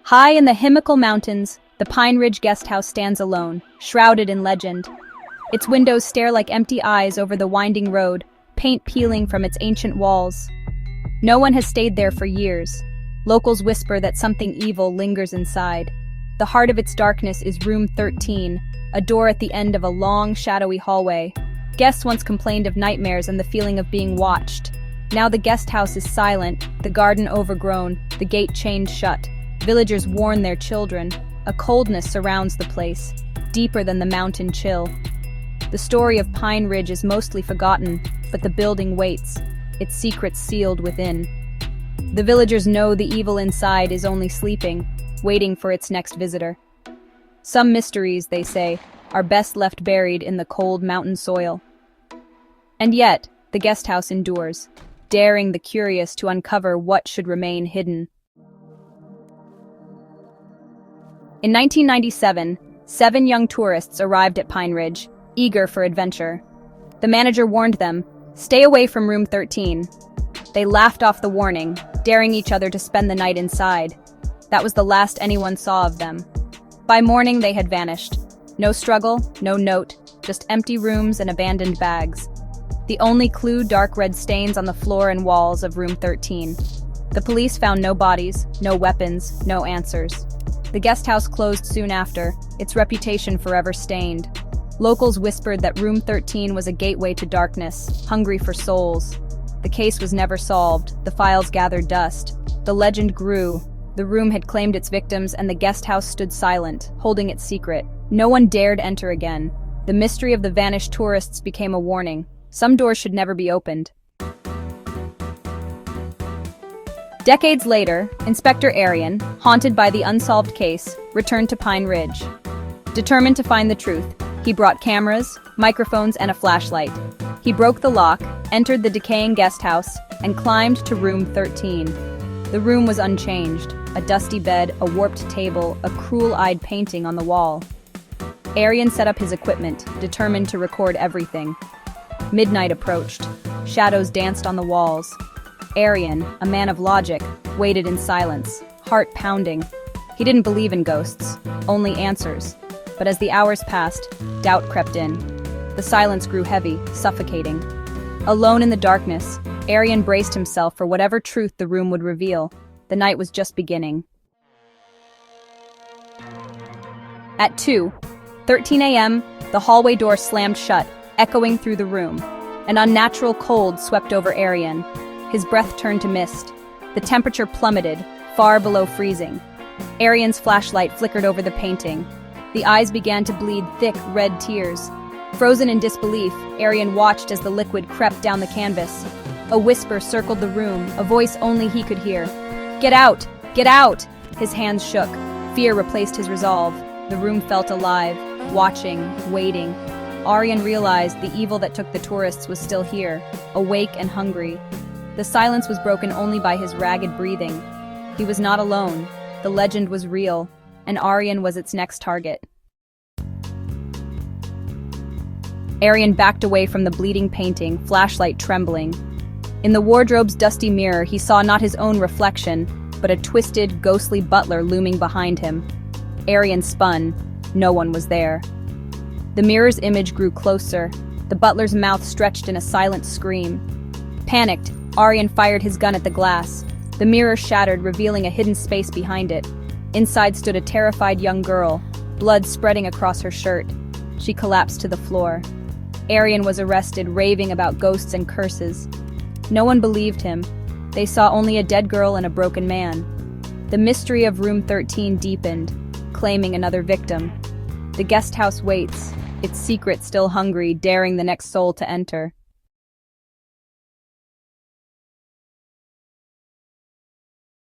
High in the Himachal mountains, the Pine Ridge Guesthouse stands alone, shrouded in legend. Its windows stare like empty eyes over the winding road, paint peeling from its ancient walls. No one has stayed there for years. Locals whisper that something evil lingers inside. The heart of its darkness is room 13, a door at the end of a long, shadowy hallway. Guests once complained of nightmares and the feeling of being watched. Now the guest house is silent, the garden overgrown, the gate chained shut. Villagers warn their children. A coldness surrounds the place, deeper than the mountain chill. The story of Pine Ridge is mostly forgotten, but the building waits, its secrets sealed within. The villagers know the evil inside is only sleeping, waiting for its next visitor. Some mysteries, they say, are best left buried in the cold mountain soil. And yet, the guest house endures, daring the curious to uncover what should remain hidden. In 1997, 7 young tourists arrived at Pine Ridge, eager for adventure. The manager warned them, "Stay away from room 13. They laughed off the warning, daring each other to spend the night inside. That was the last anyone saw of them. By morning, they had vanished. No struggle, no note, just empty rooms and abandoned bags. The only clue, dark red stains on the floor and walls of room 13. The police found no bodies, no weapons, no answers. The guest house closed soon after, its reputation forever stained. Locals whispered that room 13 was a gateway to darkness, hungry for souls. The case was never solved, the files gathered dust. The legend grew. The room had claimed its victims and the guest house stood silent, holding its secret. No one dared enter again. The mystery of the vanished tourists became a warning. Some doors should never be opened. Decades later, Inspector Aryan, haunted by the unsolved case, returned to Pine Ridge. Determined to find the truth, he brought cameras, microphones, and a flashlight. He broke the lock, entered the decaying guest house, and climbed to room 13. The room was unchanged. A dusty bed, a warped table, a cruel-eyed painting on the wall. Aryan set up his equipment, determined to record everything. Midnight approached. Shadows danced on the walls. Aryan, a man of logic, waited in silence, heart pounding. He didn't believe in ghosts, only answers. But as the hours passed, doubt crept in. The silence grew heavy, suffocating. Alone in the darkness, Aryan braced himself for whatever truth the room would reveal. The night was just beginning. At 2:13 a.m., the hallway door slammed shut, echoing through the room. An unnatural cold swept over Aryan. His breath turned to mist. The temperature plummeted, far below freezing. Aryan's flashlight flickered over the painting. The eyes began to bleed thick, red tears. Frozen in disbelief, Aryan watched as the liquid crept down the canvas. A whisper circled the room, a voice only he could hear. "Get out! Get out!" His hands shook. Fear replaced his resolve. The room felt alive, watching, waiting. Aryan realized the evil that took the tourists was still here, awake and hungry. The silence was broken only by his ragged breathing. He was not alone. The legend was real, and Aryan was its next target. Aryan backed away from the bleeding painting, flashlight trembling. In the wardrobe's dusty mirror, he saw not his own reflection, but a twisted, ghostly butler looming behind him. Aryan spun. No one was there. The mirror's image grew closer. The butler's mouth stretched in a silent scream. Panicked, Aryan fired his gun at the glass. The mirror shattered, revealing a hidden space behind it. Inside stood a terrified young girl, blood spreading across her shirt. She collapsed to the floor. Aryan was arrested, raving about ghosts and curses. No one believed him. They saw only a dead girl and a broken man. The mystery of room 13 deepened, claiming another victim. The guest house waits, its secret still hungry, daring the next soul to enter.